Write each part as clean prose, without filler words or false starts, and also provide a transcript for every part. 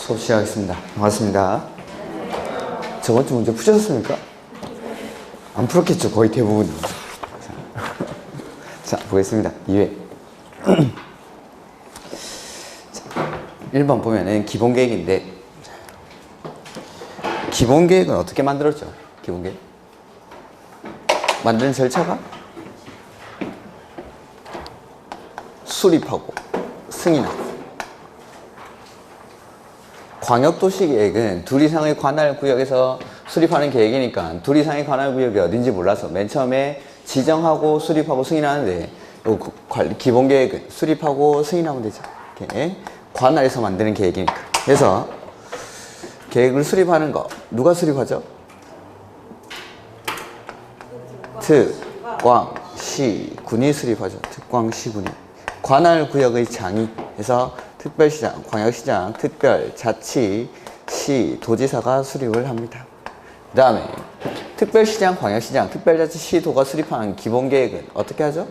수업 시작하겠습니다. 반갑습니다. 저번 주 문제 푸셨습니까? 안 풀었겠죠, 거의 대부분. 자, 보겠습니다. 2회. 1번 보면은 기본 계획인데, 기본 계획은 어떻게 만들었죠? 기본 계획? 만드는 절차가 수립하고 승인하고. 광역도시계획은 둘 이상의 관할 구역에서 수립하는 계획이니까 둘 이상의 관할 구역이 어딘지 몰라서 맨 처음에 지정하고 수립하고 승인하는데, 기본 계획은 수립하고 승인하면 되죠. 이렇게 관할에서 만드는 계획이니까. 그래서 계획을 수립하는 거 누가 수립하죠? 특광시군이 수립하죠. 특광시군이. 관할 구역의 장이 해서 특별시장, 광역시장, 특별자치, 시, 도지사가 수립을 합니다. 그 다음에 특별시장, 광역시장, 특별자치, 시, 도가 수립하는 기본계획은 어떻게 하죠?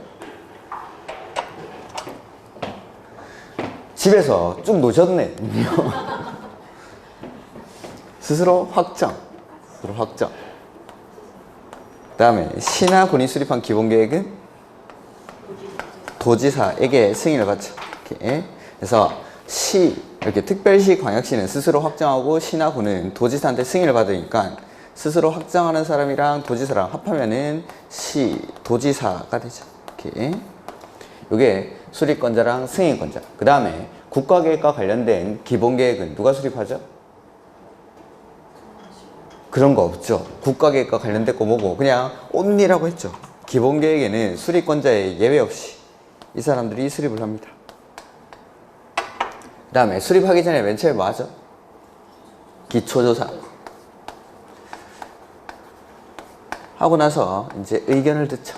집에서 쭉 놓으셨네. 스스로 확정. 그 다음에 시나 군이 수립한 기본계획은 도지사에게 승인을 받죠. 이렇게. 그래서 시, 이렇게 특별시, 광역시는 스스로 확정하고 시나 군은 도지사한테 승인을 받으니까 스스로 확정하는 사람이랑 도지사랑 합하면은 시, 도지사가 되죠. 이렇게. 이게 수립권자랑 승인권자. 그 다음에 국가계획과 관련된 기본계획은 누가 수립하죠? 그런 거 없죠. 국가계획과 관련된 거 뭐고 그냥 only라고 했죠. 기본계획에는 수립권자의 예외 없이 이 사람들이 수립을 합니다. 그 다음에 수립하기 전에 맨 처음에 뭐 하죠? 기초조사 하고 나서 이제 의견을 듣죠.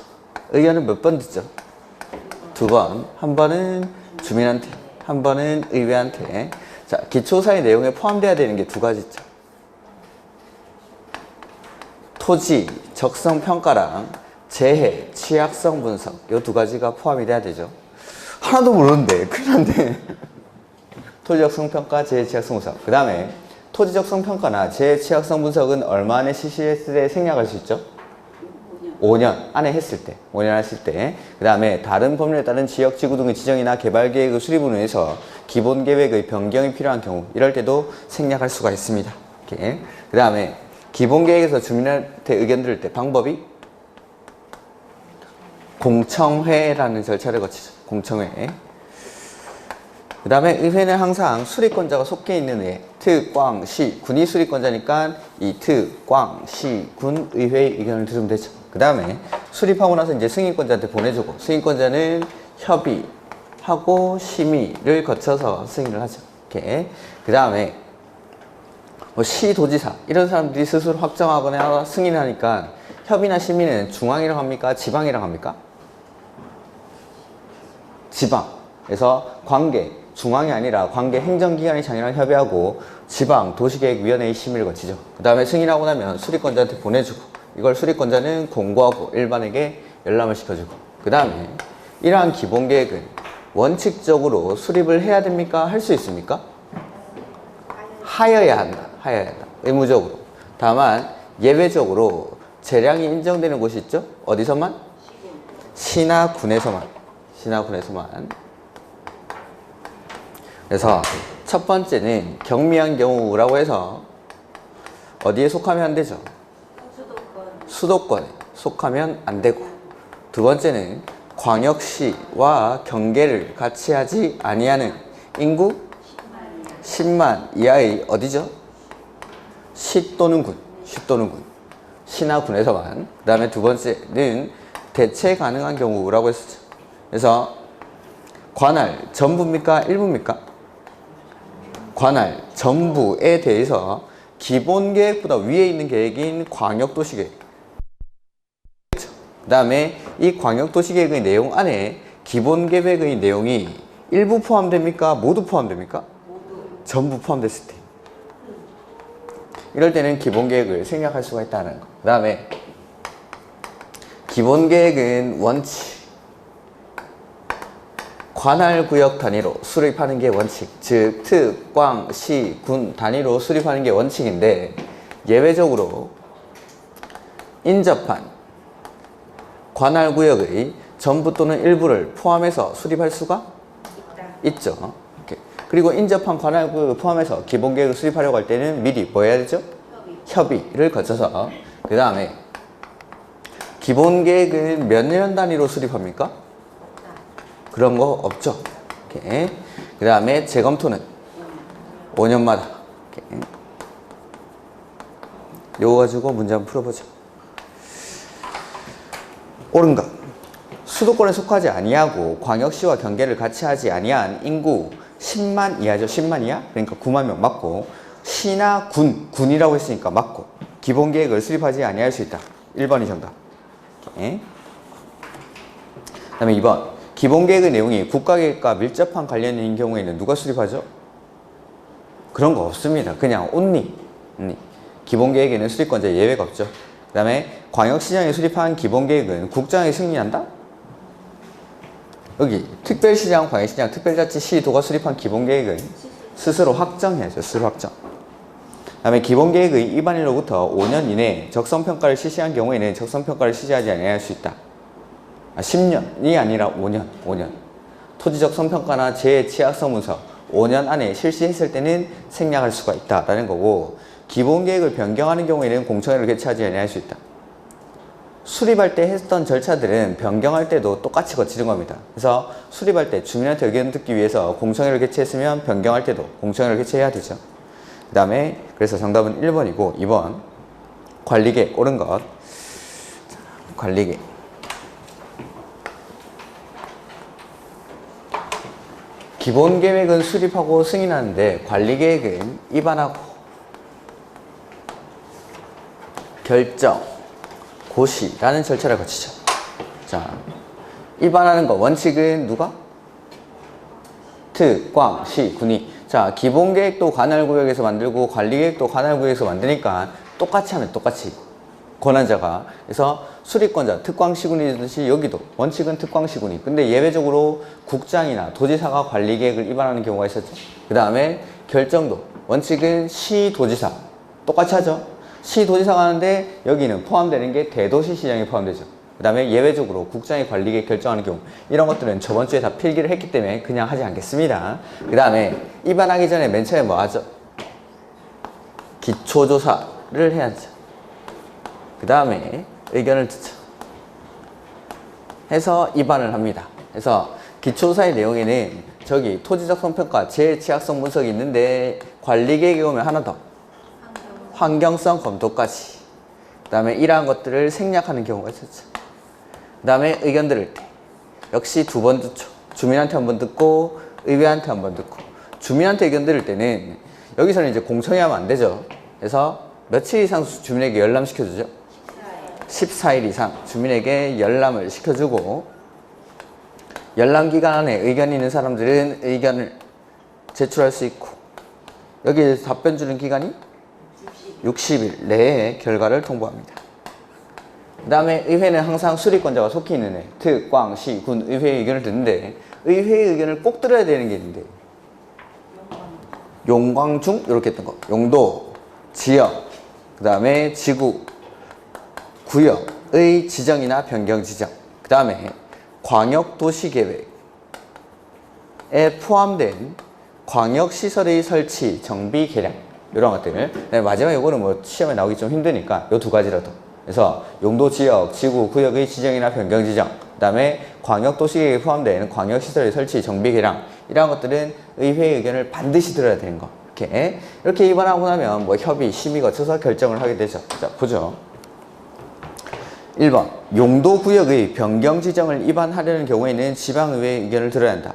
의견은 몇 번 듣죠? 2번. 한 번은 주민한테, 한 번은 의회한테. 자, 기초조사의 내용에 포함되어야 되는 게 두 가지 있죠. 토지 적성평가랑 재해 취약성 분석, 이 두 가지가 포함이 돼야 되죠. 하나도 모르는데 큰일 났네. 토지 적성평가, 재해 취약성 분석. 그 다음에 토지 적성평가나 재해 취약성 분석은 얼마 안에 실시했을 때 생략할 수 있죠? 5년 안에 했을 때. 5년 했을 때. 그 다음에 다른 법률에 따른 지역, 지구 등의 지정이나 개발계획의 수립을 위해서 기본계획의 변경이 필요한 경우, 이럴 때도 생략할 수가 있습니다. 이렇게. 그 다음에 기본계획에서 주민한테 의견 들을 때 방법이 공청회라는 절차를 거치죠. 공청회. 그 다음에 의회는 항상 수립권자가 속해 있는 회, 특, 광, 시, 군이 수립권자니까 이 특, 광, 시, 군, 의회의 의견을 들으면 되죠. 그 다음에 수립하고 나서 이제 승인권자한테 보내주고, 승인권자는 협의하고 심의를 거쳐서 승인을 하죠. 이렇게. 그 다음에 뭐 시도지사 이런 사람들이 스스로 확정하거나 승인하니까 협의나 심의는 중앙이랑 합니까? 지방이랑 합니까? 지방. 그래서 관계, 중앙이 아니라 관계 행정기관의 장이랑 협의하고 지방 도시계획위원회의 심의를 거치죠. 그 다음에 승인하고 나면 수립권자한테 보내주고, 이걸 수립권자는 공고하고 일반에게 열람을 시켜주고, 그 다음에 이러한 기본계획은 원칙적으로 수립을 해야 됩니까? 할 수 있습니까? 하여야 한다. 의무적으로. 다만 예외적으로 재량이 인정되는 곳이 있죠. 어디서만? 시나 군에서만. 그래서 첫 번째는 경미한 경우라고 해서 어디에 속하면 안 되죠? 수도권에 속하면 안 되고, 두 번째는 광역시와 경계를 같이 하지 아니하는 인구 10만 이하의 어디죠? 시 또는 군. 시나 군에서만. 그 다음에 두 번째는 대체 가능한 경우라고 했었죠. 그래서 관할 전부입니까? 일부입니까? 관할 전부에 대해서 기본계획보다 위에 있는 계획인 광역도시계획. 그 다음에 이 광역도시계획의 내용 안에 기본계획의 내용이 일부 포함됩니까? 모두 포함됩니까? 전부 포함됐을 때. 이럴 때는 기본계획을 생략할 수가 있다는 거. 그 다음에 기본계획은 원칙, 관할구역 단위로 수립하는 게 원칙. 즉 특, 광, 시, 군 단위로 수립하는 게 원칙인데 예외적으로 인접한 관할구역의 전부 또는 일부를 포함해서 수립할 수가 있죠. 이렇게. 그리고 인접한 관할구역을 포함해서 기본계획을 수립하려고 할 때는 미리 뭐 해야 되죠? 협의를 거쳐서. 그 다음에 기본계획은 몇 년 단위로 수립합니까? 그런 거 없죠. 이렇게. 그 다음에 재검토는 5년마다. 이렇게. 요거 가지고 문제 한번 풀어보죠. 옳은가? 수도권에 속하지 아니하고 광역시와 경계를 같이 하지 아니한 인구 10만 이하죠. 10만 이하? 그러니까 9만 명 맞고, 시나 군이라고 했으니까 맞고, 기본계획을 수립하지 아니할 수 있다. 1번이 정답. 그 다음에 2번. 기본계획의 내용이 국가계획과 밀접한 관련인 경우에는 누가 수립하죠? 그런 거 없습니다. 그냥 only. 기본계획에는 수립권자 예외가 없죠. 그 다음에 광역시장에 수립한 기본계획은 국장이 승인한다? 여기 특별시장, 광역시장, 특별자치, 시도가 수립한 기본계획은 스스로 확정해야죠. 스스로 확정. 그 다음에 기본계획의 입안일로부터 5년 이내에 적성평가를 실시한 경우에는 적성평가를 실시하지 아니할 수 있다. 10년이 아니라 5년. 토지적성평가나 재취약성 분석 5년 안에 실시했을 때는 생략할 수가 있다라는 거고, 기본계획을 변경하는 경우에는 공청회를 개최하지 아니할 수 있다. 수립할 때 했던 절차들은 변경할 때도 똑같이 거치는 겁니다. 그래서 수립할 때 주민한테 의견을 듣기 위해서 공청회를 개최했으면 변경할 때도 공청회를 개최해야 되죠. 그 다음에 그래서 정답은 1번이고 2번 관리계획 옳은 것. 관리계획. 기본계획은 수립하고 승인하는데 관리계획은 입안하고 결정, 고시라는 절차를 거치죠. 자, 입안하는 거 원칙은 누가? 특, 광, 시, 군이. 자, 기본계획도 관할구역에서 만들고 관리계획도 관할구역에서 만드니까 똑같이 하면 똑같이 권한자가. 그래서 수립권자 특광시군이듯이 여기도 원칙은 특광시군이. 근데 예외적으로 국장이나 도지사가 관리계획을 입안하는 경우가 있었죠. 그 다음에 결정도 원칙은 시도지사 똑같이 하죠. 시도지사가 하는데 여기는 포함되는 게 대도시시장이 포함되죠. 그 다음에 예외적으로 국장이 관리계획 결정하는 경우, 이런 것들은 저번 주에 다 필기를 했기 때문에 그냥 하지 않겠습니다. 그 다음에 입안하기 전에 맨 처음에 뭐 하죠? 기초조사를 해야죠. 그 다음에 의견을 듣죠. 해서 입안을 합니다. 그래서 기초조사의 내용에는 저기 토지적 성평가, 재취약성 분석이 있는데 관리계획에 오면 하나 더. 환경성 검토까지. 그 다음에 이러한 것들을 생략하는 경우가 있었죠. 그 다음에 의견 들을 때 역시 2번 듣죠. 주민한테 한 번 듣고 의회한테 한 번 듣고. 주민한테 의견 들을 때는 여기서는 이제 공청회 하면 안 되죠. 그래서 며칠 이상 주민에게 열람시켜주죠? 14일 이상 주민에게 열람을 시켜주고, 열람기간 안에 의견이 있는 사람들은 의견을 제출할 수 있고, 여기 답변 주는 기간이 60일 내에 결과를 통보합니다. 그 다음에 의회는 항상 수립권자가 속해 있는 애, 특, 광, 시, 군, 의회의 의견을 듣는데, 의회의 의견을 꼭 들어야 되는 게 있는데, 용광중 이렇게 했던 거. 용도, 지역, 그 다음에 지구, 구역의 지정이나 변경 지정, 그 다음에 광역도시계획에 포함된 광역시설의 설치, 정비, 개량, 이런 것들을. 마지막에 이거는 뭐 시험에 나오기 좀 힘드니까 요 2가지라도. 그래서 용도, 지역, 지구, 구역의 지정이나 변경 지정, 그 다음에 광역도시계획에 포함된 광역시설의 설치, 정비, 개량, 이런 것들은 의회의 의견을 반드시 들어야 되는 거. 이렇게 입안하고 나면 뭐 협의, 심의 거쳐서 결정을 하게 되죠. 자, 보죠. 1번 용도구역의 변경 지정을 입안하려는 경우에는 지방의회의 의견을 들어야 한다.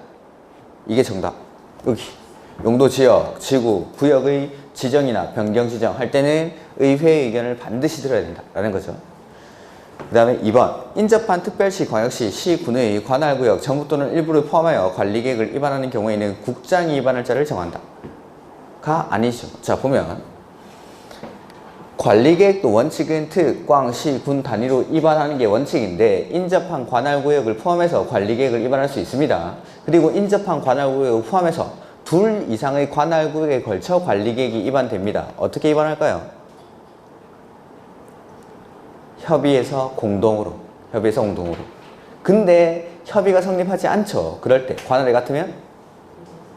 이게 정답. 여기 용도, 지역, 지구, 구역의 지정이나 변경 지정 할 때는 의회의 의견을 반드시 들어야 된다라는 거죠. 그 다음에 2번 인접한 특별시, 광역시, 시군의 관할구역 전부 또는 일부를 포함하여 관리계획을 입안하는 경우에는 국장이 입안할 자를 정한다. 가 아니죠. 자, 보면 관리계획도 원칙은 특, 꽝, 시, 군 단위로 입안하는 게 원칙인데 인접한 관할구역을 포함해서 관리계획을 입안할 수 있습니다. 그리고 인접한 관할구역을 포함해서 둘 이상의 관할구역에 걸쳐 관리계획이 입안됩니다. 어떻게 입안할까요? 협의해서 공동으로. 근데 협의가 성립하지 않죠. 그럴 때 관할이 같으면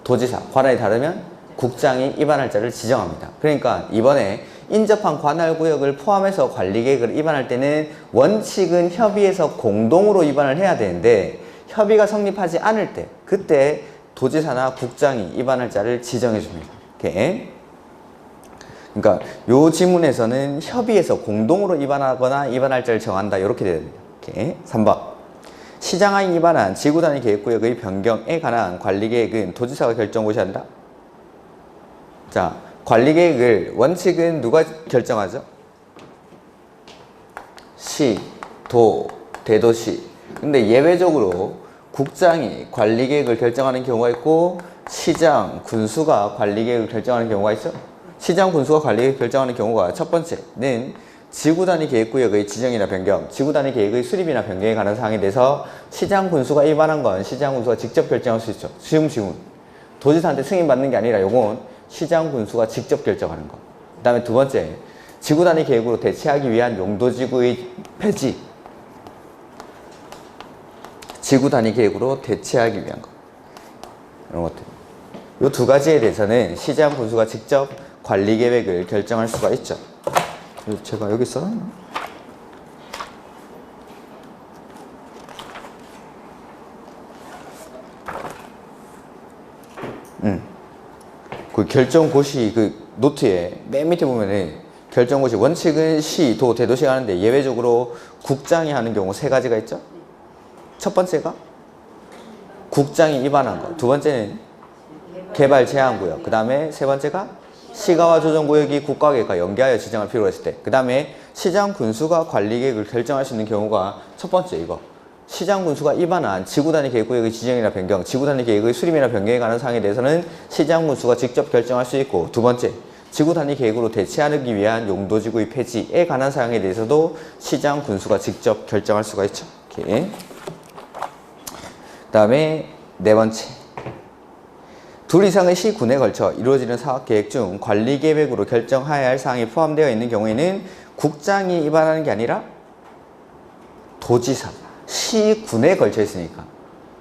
도지사, 관할이 다르면 국장이 입안할 자를 지정합니다. 그러니까 이번에 인접한 관할구역을 포함해서 관리계획을 입안할 때는 원칙은 협의해서 공동으로 입안을 해야 되는데 협의가 성립하지 않을 때 그때 도지사나 국장이 입안할 자를 지정해 줍니다. 이렇게. 그러니까 요 지문에서는 협의해서 공동으로 입안하거나 입안할 자를 정한다 이렇게 되야 됩니다. 이렇게. 3번 시장하에 입안한 지구단위 계획구역의 변경에 관한 관리계획은 도지사가 결정고시한다. 자, 관리계획을 원칙은 누가 결정하죠? 시, 도, 대도시. 근데 예외적으로 국장이 관리계획을 결정하는 경우가 있고 시장, 군수가 관리계획을 결정하는 경우가 있어. 시장, 군수가 관리계획을 결정하는 경우가 첫 번째는 지구단위 계획구역의 지정이나 변경, 지구단위 계획의 수립이나 변경에 관한 사항에 대해서 시장, 군수가 입안한 건 시장, 군수가 직접 결정할 수 있죠. 쉬운 지문. 도지사한테 승인받는 게 아니라 요건 시장, 군수가 직접 결정하는 것. 그 다음에 두 번째, 지구단위 계획으로 대체하기 위한 용도지구의 폐지. 지구단위 계획으로 대체하기 위한 것. 이런 것들. 이 두 가지에 대해서는 시장, 군수가 직접 관리계획을 결정할 수가 있죠. 제가 여기 써놨나? 그 결정고시 그 노트에 맨 밑에 보면은 결정고시 원칙은 시, 도, 대도시가 하는데 예외적으로 국장이 하는 경우 세 가지가 있죠. 첫 번째가 국장이 입안한 거. 두 번째는 개발 제한구역. 그 다음에 세 번째가 시가와 조정구역이 국가계획과 연계하여 지정할 필요가 있을 때. 그 다음에 시장, 군수가 관리계획을 결정할 수 있는 경우가 첫 번째 이거. 시장, 군수가 입안한 지구단위 계획구역의 지정이나 변경, 지구단위 계획의 수립이나 변경에 관한 사항에 대해서는 시장, 군수가 직접 결정할 수 있고 두 번째, 지구단위 계획으로 대체하기 위한 용도지구의 폐지에 관한 사항에 대해서도 시장, 군수가 직접 결정할 수가 있죠. 이렇게. 그 다음에 네 번째, 둘 이상의 시, 군에 걸쳐 이루어지는 사업계획 중 관리계획으로 결정해야 할 사항이 포함되어 있는 경우에는 국장이 입안하는 게 아니라 도지사, 시, 군에 걸쳐 있으니까.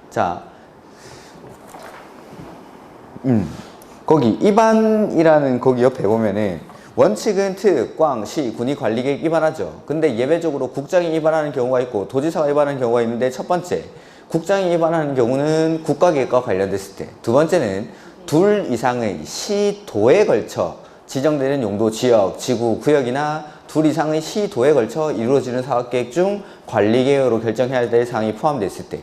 자, 거기 입안이라는 거기 옆에 보면은 원칙은 특, 꽝, 시, 군이 관리계획 입안하죠. 근데 예외적으로 국장이 입안하는 경우가 있고 도지사가 입안하는 경우가 있는데 첫 번째, 국장이 입안하는 경우는 국가계획과 관련됐을 때. 두 번째는 둘 이상의 시, 도에 걸쳐 지정되는 용도, 지역, 지구, 구역이나 둘 이상의 시, 도에 걸쳐 이루어지는 사업계획 중 관리계획으로 결정해야 될 사항이 포함되어 있을 때.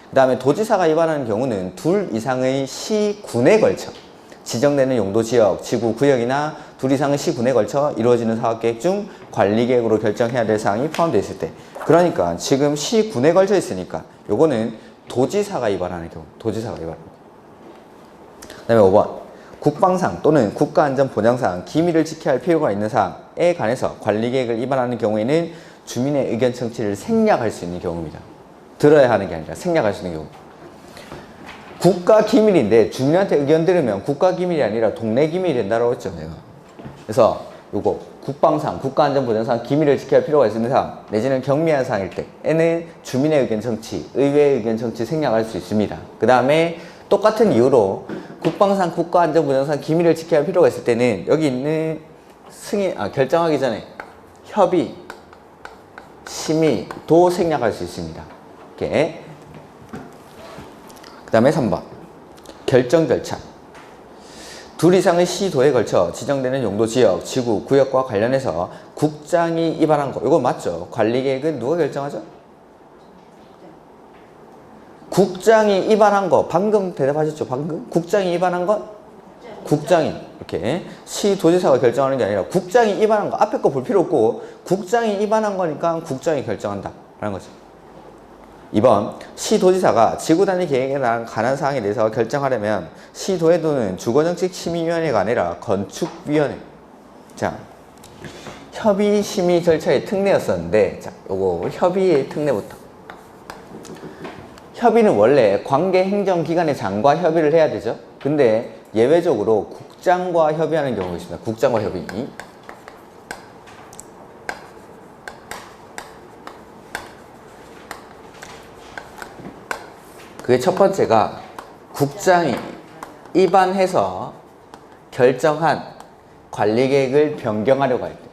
그 다음에 도지사가 입안하는 경우는 둘 이상의 시, 군에 걸쳐 지정되는 용도, 지역, 지구, 구역이나 둘 이상의 시, 군에 걸쳐 이루어지는 사업계획 중 관리계획으로 결정해야 될 사항이 포함되어 있을 때. 그러니까 지금 시, 군에 걸쳐 있으니까 요거는 도지사가 입안하는 경우, 도지사가 입안하는 경우. 그 다음에 5번. 국방상 또는 국가안전보장상 기밀을 지켜야 할 필요가 있는 사항에 관해서 관리계획을 입안하는 경우에는 주민의 의견 청취를 생략할 수 있는 경우입니다. 들어야 하는 게 아니라 생략할 수 있는 경우. 국가기밀인데 주민한테 의견 들으면 국가기밀이 아니라 동네기밀이 된다고 했죠. 내가. 그래서 요거 국방상, 국가안전보장상 기밀을 지켜야 할 필요가 있는 사항 내지는 경미한 사항일 때에는 주민의 의견 청취, 의회의 의견 청취 생략할 수 있습니다. 그 다음에 똑같은 이유로 국방상, 국가안전보장상 기밀을 지켜야 할 필요가 있을 때는 여기 있는 결정하기 전에 협의, 심의도 생략할 수 있습니다. 이렇게. 그 다음에 3번. 결정 절차. 둘 이상의 시, 도에 걸쳐 지정되는 용도, 지역, 지구, 구역과 관련해서 국장이 입안한 거. 이거 맞죠? 관리계획은 누가 결정하죠? 국장이 입안한 거. 방금 대답하셨죠? 방금? 국장이 입안한 건? 국장이. 이렇게. 시, 도지사가 결정하는 게 아니라 국장이 입안한 거. 앞에 거 볼 필요 없고 국장이 입안한 거니까 국장이 결정한다. 라는 거죠. 2번. 시도지사가 지구단위 계획에 관한 사항에 대해서 결정하려면 시도에도는 주거정책심의위원회가 아니라 건축위원회. 자, 협의 심의 절차의 특례였었는데, 자, 요거 협의의 특례부터. 협의는 원래 관계 행정기관의 장과 협의를 해야 되죠. 근데 예외적으로 국장과 협의하는 경우가 있습니다. 국장과 협의. 그게 첫 번째가 국장이 입안해서 결정한 관리계획을 변경하려고 할 때,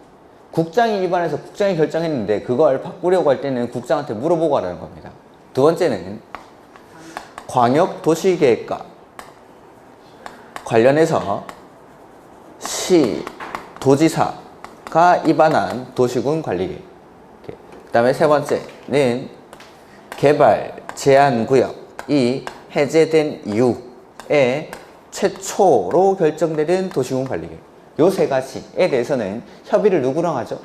국장이 입안해서 국장이 결정했는데 그걸 바꾸려고 할 때는 국장한테 물어보고 하라는 겁니다. 두 번째는 광역도시계획과 관련해서 시, 도지사가 입안한 도시군 관리계획. 그 다음에 세 번째는 개발 제한구역이 해제된 이후에 최초로 결정되는 도시군 관리계획. 요 세 가지에 대해서는 협의를 누구랑 하죠?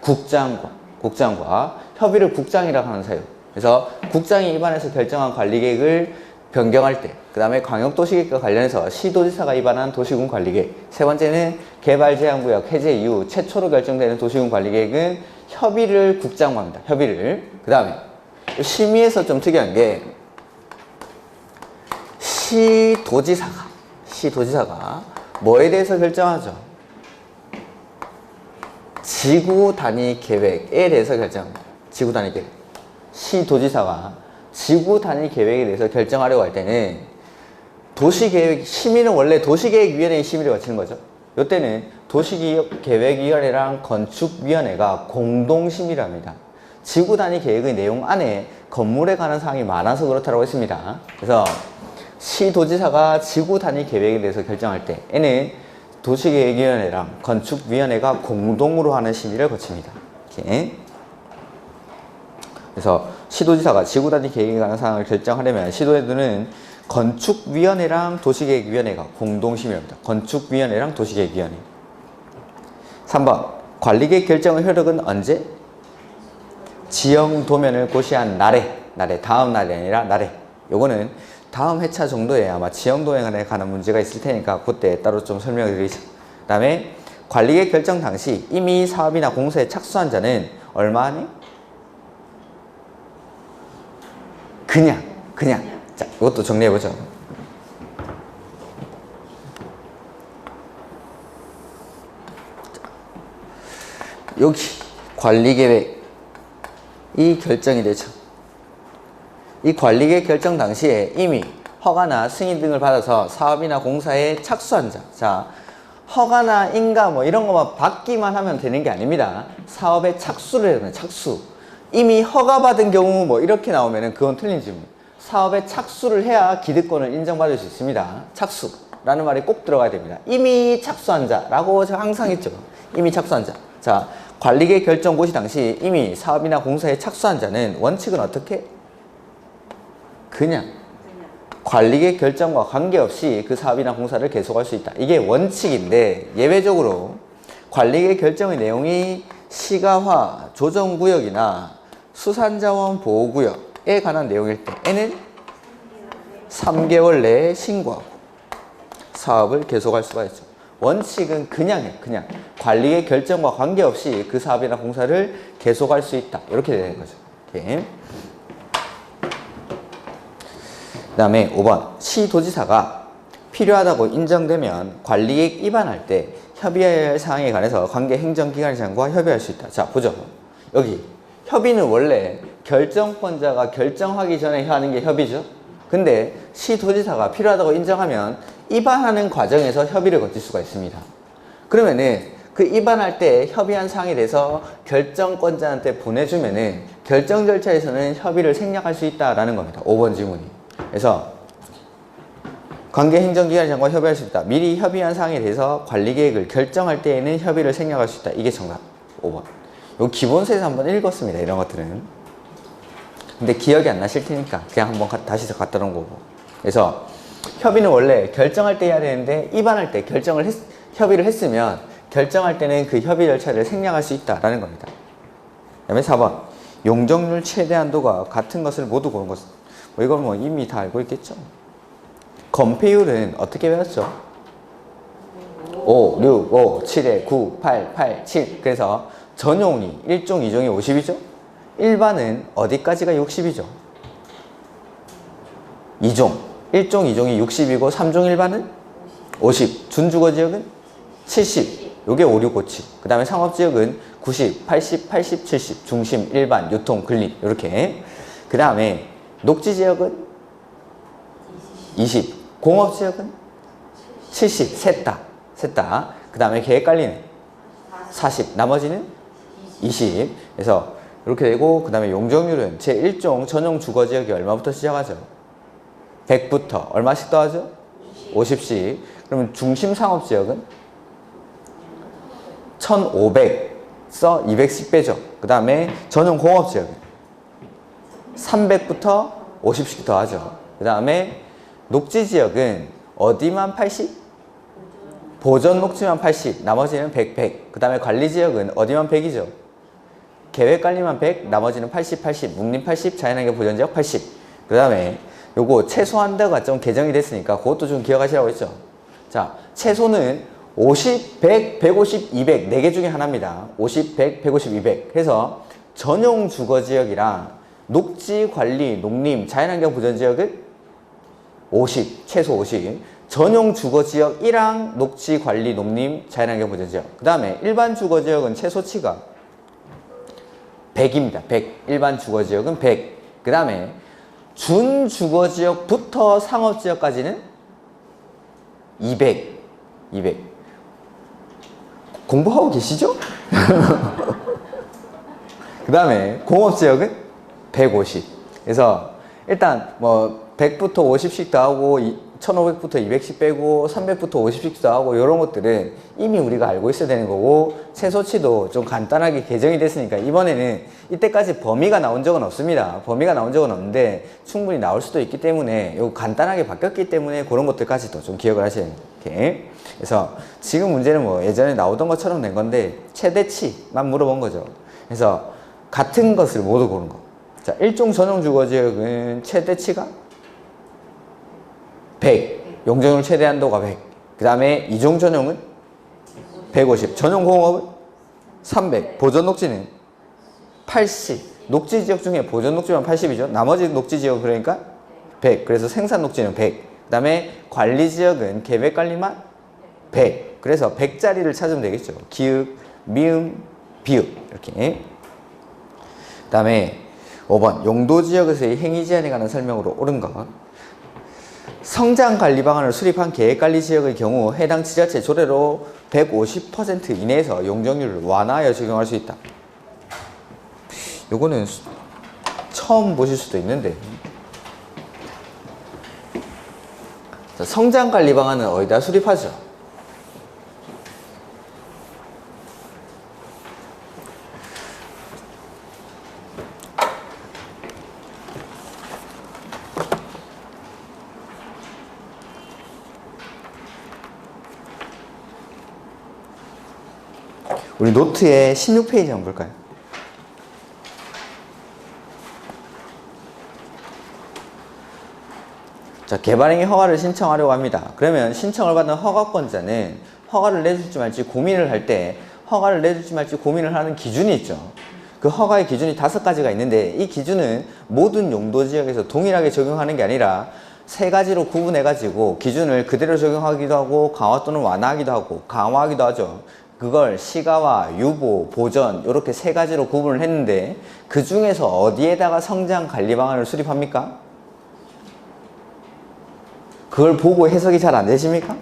국장과 협의를 국장이라고 하는 사유. 그래서 국장이 입안해서 결정한 관리계획을 변경할 때, 그 다음에 광역도시계획과 관련해서 시도지사가 입안한 도시군 관리계획. 세 번째는 개발제한구역 해제 이후 최초로 결정되는 도시군 관리계획은 협의를 국장과 합니다. 협의를. 그 다음에 심의에서 좀 특이한 게 시도지사가 뭐에 대해서 결정하죠? 지구 단위 계획에 대해서 결정합니다. 지구 단위 계획. 시도지사가 지구 단위 계획에 대해서 결정하려고 할 때는 도시계획, 심의는 원래 도시계획위원회의 심의를 거치는 거죠. 이때는 도시계획위원회랑 건축위원회가 공동심의를 합니다. 지구 단위 계획의 내용 안에 건물에 관한 사항이 많아서 그렇다고 했습니다. 그래서 시도지사가 지구 단위 계획에 대해서 결정할 때에는 도시계획위원회랑 건축위원회가 공동으로 하는 심의를 거칩니다. 이렇게. 그래서 시도지사가 지구 단위 계획에 관한 사항을 결정하려면 시도에서는 건축위원회랑 도시계획위원회가 공동심의를 합니다. 건축위원회랑 도시계획위원회. 3번 관리계획 결정의 효력은 언제? 지형도면을 고시한 날에, 다음 날이 아니라 날에. 요거는 다음 회차 정도에 아마 지형도면에 관한 문제가 있을 테니까 그때 따로 좀 설명을 드리죠. 그 다음에 관리계획 결정 당시 이미 사업이나 공사에 착수한 자는 얼마 안에? 그냥. 자, 이것도 정리해보죠. 여기 관리계획이 결정이 되죠. 이 관리계획 결정 당시에 이미 허가나 승인 등을 받아서 사업이나 공사에 착수한 자. 자, 허가나 인가 뭐 이런 것만 받기만 하면 되는 게 아닙니다. 사업에 착수를 해야 되는 착수. 이미 허가받은 경우 뭐 이렇게 나오면은 그건 틀린 질문입니다. 사업에 착수를 해야 기득권을 인정받을 수 있습니다. 착수라는 말이 꼭 들어가야 됩니다. 이미 착수한 자라고 제가 항상 했죠. 이미 착수한 자. 자, 관리계획 결정 고시 당시 이미 사업이나 공사에 착수한 자는 원칙은 어떻게? 그냥 관리계획 결정과 관계없이 그 사업이나 공사를 계속할 수 있다. 이게 원칙인데 예외적으로 관리계획 결정의 내용이 시가화, 조정구역이나 수산자원 보호구역에 관한 내용일 때에는 3개월 내에 신고하고 사업을 계속할 수가 있죠. 원칙은 그냥 관리계획 결정과 관계없이 그 사업이나 공사를 계속할 수 있다. 이렇게 되는 거죠. 이렇게. 그 다음에 5번 시도지사가 필요하다고 인정되면 관리계획 위반할 때 협의해야 할 사항에 관해서 관계 행정기관장과 협의할 수 있다. 자, 보죠. 여기 협의는 원래 결정권자가 결정하기 전에 하는 게 협의죠. 근데 시도지사가 필요하다고 인정하면 위반하는 과정에서 협의를 거칠 수가 있습니다. 그러면은 그 위반할 때 협의한 사항에 대해서 결정권자한테 보내주면은 결정 절차에서는 협의를 생략할 수 있다라는 겁니다. 5번 질문이. 그래서 관계 행정기관장과 협의할 수 있다. 미리 협의한 사항에 대해서 관리계획을 결정할 때에는 협의를 생략할 수 있다. 이게 정답. 5번. 요 기본서에서 한번 읽었습니다. 이런 것들은. 근데 기억이 안 나실 테니까 그냥 한번 다시 갖다 놓은 거고. 그래서 협의는 원래 결정할 때 해야 되는데 위반할 때 협의를 했으면 결정할 때는 그 협의 절차를 생략할 수 있다라는 겁니다. 그 다음에 4번. 용적률 최대 한도가 같은 것을 모두 고른 것. 뭐 이건 뭐 이미 다 알고 있겠죠. 건폐율은 어떻게 배웠죠? 5, 6, 5, 7에 9, 8, 8, 7. 그래서 전용이 1종, 2종이 50이죠? 일반은 어디까지가 60이죠? 2종. 1종, 2종이 60이고 3종 일반은 50. 준주거지역은 70. 요게 5, 6, 5, 7. 그 다음에 상업지역은 90, 80, 80, 70. 중심, 일반, 유통, 근린. 요렇게. 그 다음에 녹지지역은 20. 공업지역은 70. 셋 다. 그 다음에 계획관리는 40. 나머지는 20. 그래서 이렇게 되고, 그 다음에 용적률은 제1종 전용 주거지역이 얼마부터 시작하죠? 100부터 얼마씩 더하죠? 50씩. 그러면 중심 상업지역은 1500써 200씩 빼죠. 그 다음에 전용 공업지역은 300부터 50씩 더하죠. 그 다음에 녹지지역은 어디만 80? 보전 녹지만 80, 나머지는 100, 100. 그 다음에 관리지역은 어디만 100이죠? 계획관리만 100, 나머지는 80, 80. 묵림 80, 자연환경 보전지역 80. 그 다음에 요거 최소한도가 좀 개정이 됐으니까 그것도 좀 기억하시라고 했죠. 자, 최소는 50, 100, 150, 200 4개 중에 하나입니다. 50, 100, 150, 200. 그래서 전용 주거지역이랑 녹지관리, 농림, 자연환경 보전지역은 50, 최소 50. 전용 주거지역이랑 녹지관리, 농림, 자연환경 보전지역. 그 다음에 일반 주거지역은 최소치가 100입니다. 100. 일반 주거지역은 100. 그 다음에 준주거지역부터 상업지역까지는 200. 200. 공부하고 계시죠? 그 다음에 공업지역은 150. 그래서 일단 뭐 100부터 50씩 더하고 1500부터 200씩 빼고 300부터 50씩 더하고 이런 것들은 이미 우리가 알고 있어야 되는 거고, 최소치도 좀 간단하게 개정이 됐으니까 이번에는 이때까지 범위가 나온 적은 없습니다. 범위가 나온 적은 없는데 충분히 나올 수도 있기 때문에 이거 간단하게 바뀌었기 때문에 그런 것들까지도 좀 기억을 하셔야 돼요. 이렇게. 그래서 지금 문제는 뭐 예전에 나오던 것처럼 낸 건데 최대치만 물어본 거죠. 그래서 같은 것을 모두 고른 거. 자, 일종 전용 주거지역은 최대치가 100, 용적률 최대 한도가 100. 그 다음에 이종 전용은 150, 전용 공업은 300, 보전 녹지는 80. 녹지 지역 중에 보전 녹지만 80이죠. 나머지 녹지 지역 그러니까 100. 그래서 생산 녹지는 100. 그 다음에 관리 지역은 계획 관리만 100. 그래서 100짜리를 찾으면 되겠죠. 기읍, 미음, 비읍 이렇게. 그 다음에 5번 용도 지역에서의 행위 제한에 관한 설명으로 옳은 것. 성장 관리 방안을 수립한 계획 관리 지역의 경우 해당 지자체 조례로 150% 이내에서 용적률을 완화하여 적용할 수 있다. 요거는 처음 보실 수도 있는데, 자, 성장 관리 방안은 어디다 수립하죠? 우리 노트의 16페이지 한번 볼까요? 자, 개발행위 허가를 신청하려고 합니다. 그러면 신청을 받은 허가권자는 허가를 내줄지 말지 고민을 할 때 허가를 내줄지 말지 고민을 하는 기준이 있죠. 그 허가의 기준이 5가지가 있는데 이 기준은 모든 용도 지역에서 동일하게 적용하는 게 아니라 3가지로 구분해가지고 기준을 그대로 적용하기도 하고 강화 또는 완화하기도 하고 강화하기도 하죠. 그걸 시가와 유보, 보전 이렇게 3가지로 구분을 했는데 그 중에서 어디에다가 성장 관리 방안을 수립합니까? 그걸 보고 해석이 잘 안 되십니까?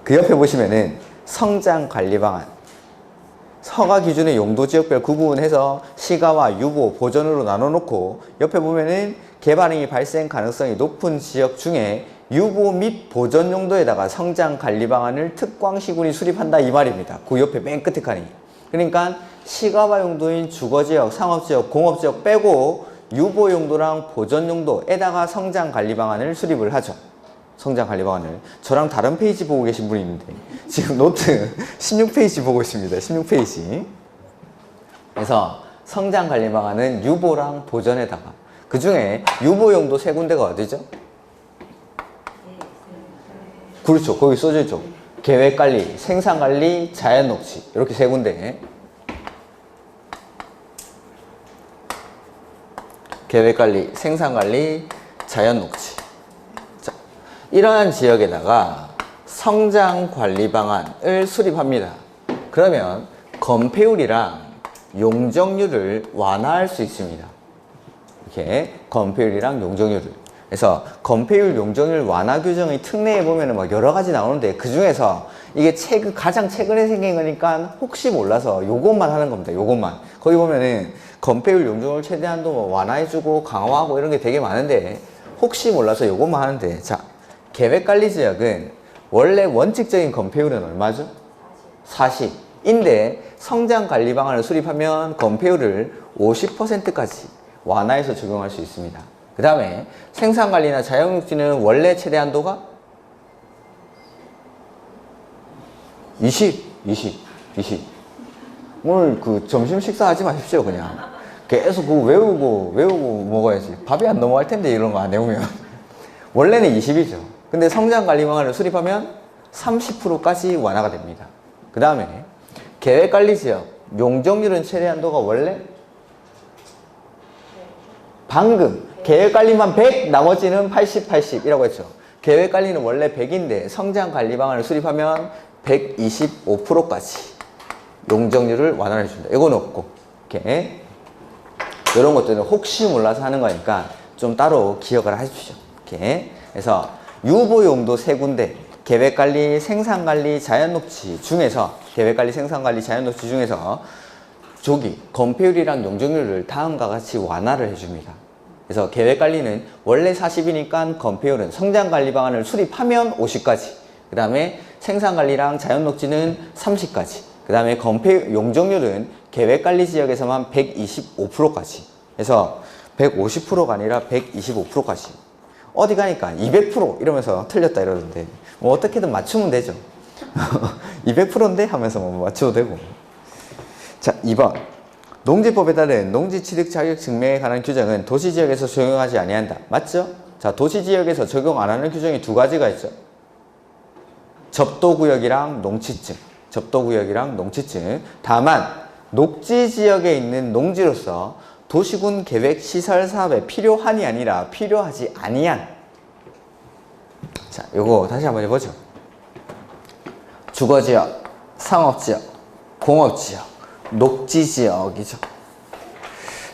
그 옆에 보시면은 성장 관리 방안 허가 기준의 용도 지역별 구분해서 시가와 유보, 보전으로 나눠놓고 옆에 보면은 개발행위 발생 가능성이 높은 지역 중에 유보 및 보전 용도에다가 성장 관리 방안을 특광시군이 수립한다 이 말입니다. 그 옆에 맨 끝에 칸이. 그러니까 시가와 용도인 주거지역, 상업지역, 공업지역 빼고 유보 용도랑 보전 용도에다가 성장 관리 방안을 수립을 하죠. 성장 관리 방안을. 저랑 다른 페이지 보고 계신 분이 있는데 지금 노트 16페이지 보고 있습니다. 16페이지. 그래서 성장 관리 방안은 유보랑 보전에다가, 그 중에 유보 용도 3군데가 어디죠? 그렇죠. 거기 써져 있죠. 계획관리, 생산관리, 자연녹지 이렇게 세 군데. 계획관리, 생산관리, 자연녹지. 자, 이러한 지역에다가 성장관리 방안을 수립합니다. 그러면 건폐율이랑 용적률을 완화할 수 있습니다. 이렇게 건폐율이랑 용적률을. 그래서 건폐율, 용적률 완화 규정의 특례에 보면은 막 여러 가지 나오는데 그 중에서 이게 가장 최근에 생긴 거니까 혹시 몰라서 요것만 하는 겁니다. 요것만. 거기 보면은 건폐율, 용적률 최대한도 뭐 완화해주고 강화하고 이런 게 되게 많은데 혹시 몰라서 요것만 하는데, 자, 계획관리지역은 원래 원칙적인 건폐율은 얼마죠? 40인데 성장관리 방안을 수립하면 건폐율을 50%까지 완화해서 적용할 수 있습니다. 그 다음에 생산관리나 자연녹지는 원래 최대 한도가 20. 오늘 그 점심 식사하지 마십시오. 그냥 계속 그거 외우고 먹어야지. 밥이 안 넘어갈 텐데 이런 거 안 외우면. 원래는 20이죠. 근데 성장관리 방안을 수립하면 30%까지 완화가 됩니다. 그 다음에 계획관리지역 용적률은 최대 한도가 원래 방금 계획관리만 100, 나머지는 80 이라고 했죠. 계획관리는 원래 100인데 성장관리 방안을 수립하면 125%까지 용적률을 완화해 줍니다. 이건 없고, 이렇게 이런 것들은 혹시 몰라서 하는 거니까 좀 따로 기억을 해주시죠. 이렇게 그래서 유보용도 세 군데, 계획관리, 생산관리, 자연녹지 중에서 계획관리, 생산관리, 자연녹지 중에서 조기, 건폐율이랑 용적률을 다음과 같이 완화를 해줍니다. 그래서 계획관리는 원래 40이니까 건폐율은 성장관리 방안을 수립하면 50까지, 그 다음에 생산관리랑 자연녹지는 30까지, 그 다음에 용적률은 계획관리 지역에서만 125%까지 해서 150%가 아니라 125%까지. 어디 가니까 200% 이러면서 틀렸다 이러던데 뭐 어떻게든 맞추면 되죠. 200%인데 하면서 뭐 맞춰도 되고. 자, 2번 농지법에 따른 농지취득 자격 증명에 관한 규정은 도시지역에서 적용하지 아니한다. 맞죠? 자, 도시지역에서 적용 안 하는 규정이 두 가지가 있죠. 접도구역이랑 농취증. 다만 녹지지역에 있는 농지로서 도시군 계획 시설 사업에 필요한이 아니라 필요하지 아니한. 자, 요거 다시 한번 해보죠. 주거지역, 상업지역, 공업지역, 녹지지역이죠.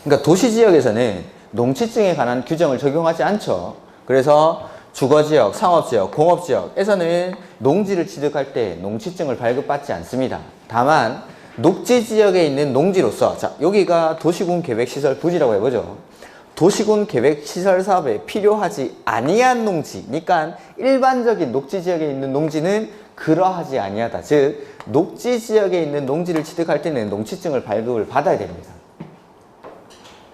그러니까 도시지역에서는 농취증에 관한 규정을 적용하지 않죠. 그래서 주거지역, 상업지역, 공업지역에서는 농지를 취득할 때 농취증을 발급받지 않습니다. 다만 녹지지역에 있는 농지로서, 자, 여기가 도시군 계획시설 부지라고 해보죠. 도시군 계획시설 사업에 필요하지 아니한 농지니까 일반적인 녹지지역에 있는 농지는 그러하지 아니하다. 즉 녹지지역에 있는 농지를 취득할 때는 농취증을 발급을 받아야 됩니다.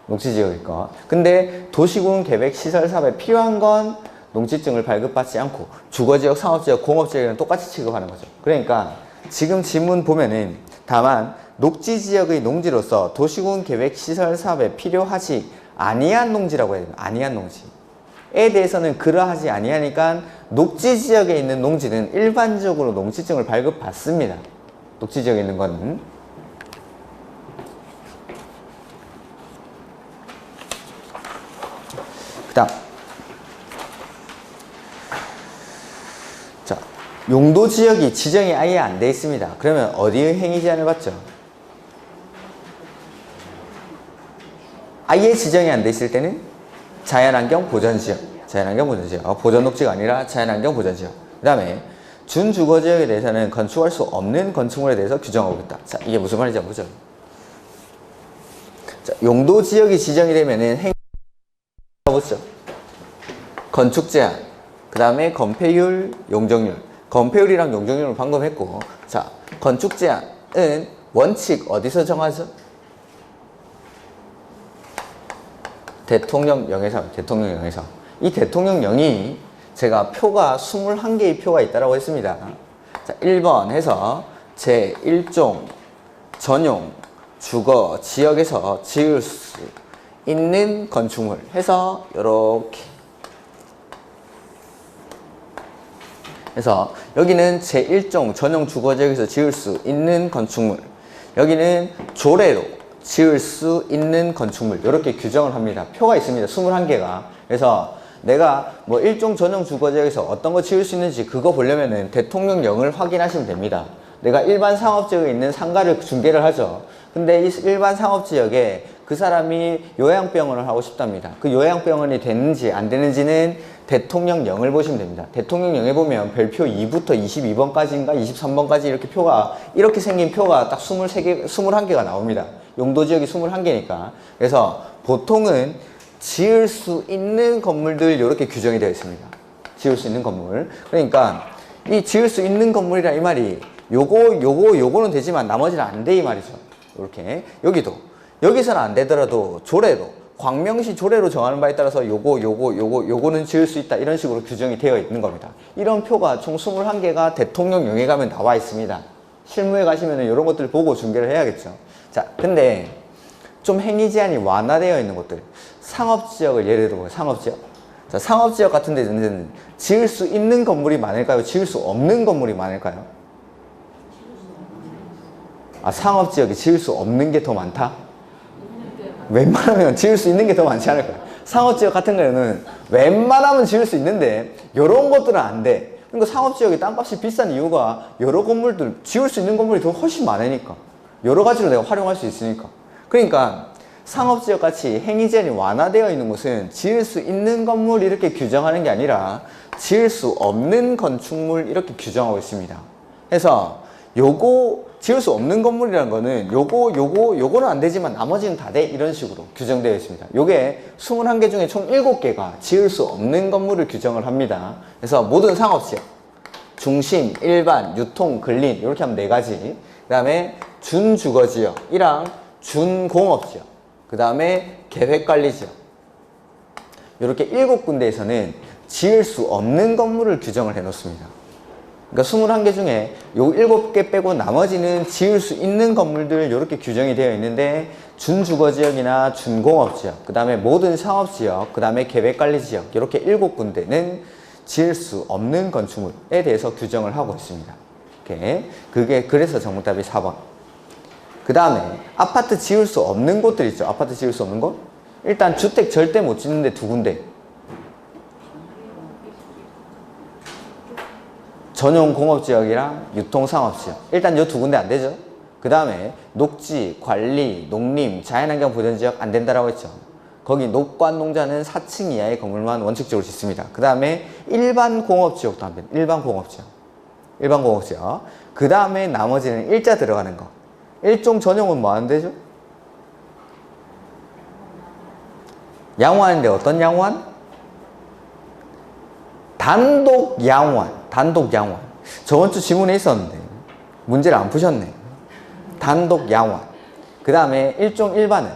녹지지역일 거. 근데 도시군 계획시설 사업에 필요한 건 농취증을 발급받지 않고 주거지역, 상업지역, 공업지역에는 똑같이 취급하는 거죠. 그러니까 지금 지문 보면은 다만 녹지지역의 농지로서 도시군 계획시설 사업에 필요하지 아니한 농지라고 해야 돼요. 아니한 농지에 대해서는 그러하지 아니하니까 녹지지역에 있는 농지는 일반적으로 농취증을 발급받습니다. 녹지지역에 있는 거는. 그 다음 자, 용도지역이 지정이 아예 안 돼 있습니다. 그러면 어디의 행위 제한을 받죠? 아예 지정이 안 돼 있을 때는 자연환경 보전지역, 보전녹지가 아니라 자연환경 보전지역. 그 다음에 준주거지역에 대해서는 건축할 수 없는 건축물에 대해서 규정하고 있다. 자, 이게 무슨 말인지 한번 보죠. 자, 용도지역이 지정이 되면은 행위 보죠. 건축 제한, 그 다음에 건폐율, 용적률. 건폐율이랑 용적률을 방금 했고, 자, 건축 제한은 원칙 어디서 정하죠? 대통령령에서. 이 대통령령이 제가 표가 21개의 표가 있다고 했습니다. 자, 1번 해서 제1종 전용 주거 지역에서 지을 수 있는 건축물 해서 이렇게 그래서 여기는 제1종 전용 주거지역에서 지을 수 있는 건축물, 여기는 조례로 지을 수 있는 건축물, 이렇게 규정을 합니다. 표가 있습니다. 21개가. 그래서 내가 뭐 1종 전용 주거지역에서 어떤 거 지을 수 있는지 그거 보려면은 대통령령을 확인하시면 됩니다. 내가 일반 상업지역에 있는 상가를 중개를 하죠. 근데 이 일반 상업지역에 그 사람이 요양병원을 하고 싶답니다. 그 요양병원이 되는지 안 되는지는 대통령령을 보시면 됩니다. 대통령령에 보면 별표 2부터 22번까지인가 23번까지 이렇게 표가, 이렇게 생긴 표가 딱 23개, 21개가 나옵니다. 용도지역이 21개니까. 그래서 보통은 지을 수 있는 건물들 이렇게 규정이 되어 있습니다. 지을 수 있는 건물. 그러니까 이 지을 수 있는 건물이라 이 말이 요거는 되지만 나머지는 안 돼 이 말이죠. 이렇게 여기도 여기서는 안 되더라도 조례로, 광명시 조례로 정하는 바에 따라서 요거는 지을 수 있다, 이런 식으로 규정이 되어 있는 겁니다. 이런 표가 총 21개가 대통령령에 가면 나와 있습니다. 실무에 가시면 이런 것들 보고 중개를 해야겠죠. 자, 근데 좀 행위 제한이 완화되어 있는 곳들, 상업지역을 예를 들어 상업지역. 자, 상업지역 같은 데는 지을 수 있는 건물이 많을까요? 지을 수 없는 건물이 많을까요? 아, 상업지역이 지을 수 없는 게 더 많다? 웬만하면 지을 수 있는 게 더 많지 않을까요? 상업지역 같은 경우는 웬만하면 지을 수 있는데 이런 것들은 안 돼. 그러니까 상업지역이 땅값이 비싼 이유가 여러 건물들, 지을 수 있는 건물이 더 훨씬 많으니까, 여러 가지로 내가 활용할 수 있으니까. 그러니까 상업지역 같이 행위 제한이 완화되어 있는 곳은 지을 수 있는 건물 이렇게 규정하는 게 아니라 지을 수 없는 건축물 이렇게 규정하고 있습니다. 그래서 요거 지을 수 없는 건물이라는 거는 요거는 안 되지만 나머지는 다 돼, 이런 식으로 규정되어 있습니다. 요게 21개 중에 총 7개가 지을 수 없는 건물을 규정을 합니다. 그래서 모든 상업지역, 중심, 일반, 유통, 근린 이렇게 하면 4가지. 그 다음에 준주거지역이랑 준공업지역, 그 다음에 계획관리지역, 이렇게 7군데에서는 지을 수 없는 건물을 규정을 해 놓습니다. 그러니까 21개 중에 요 7개 빼고 나머지는 지을 수 있는 건물들 이렇게 규정이 되어 있는데, 준주거지역이나 준공업지역, 그 다음에 모든 상업지역, 그 다음에 계획관리지역, 이렇게 7군데는 지을 수 없는 건축물에 대해서 규정을 하고 있습니다. 이렇게. 그래서 정답이 4번. 그 다음에 아파트 지을 수 없는 곳들 있죠. 아파트 지을 수 없는 곳. 일단 주택 절대 못 짓는데 2군데. 전용 공업지역이랑 유통상업지역. 일단 요 2군데 안 되죠. 그 다음에 녹지, 관리, 농림, 자연환경 보전지역 안 된다라고 했죠. 거기 녹관 농자는 4층 이하의 건물만 원칙적으로 짓습니다. 그 다음에 일반 공업지역도 안 됩니다. 일반 공업지역. 그 다음에 나머지는 일자 들어가는 거. 일종 전용은 뭐 하는 데죠? 양호하는데 어떤 양호한? 단독 양호한. 저번 주 지문에 있었는데 문제를 안 푸셨네. 단독 양호한. 그 다음에 일종 일반은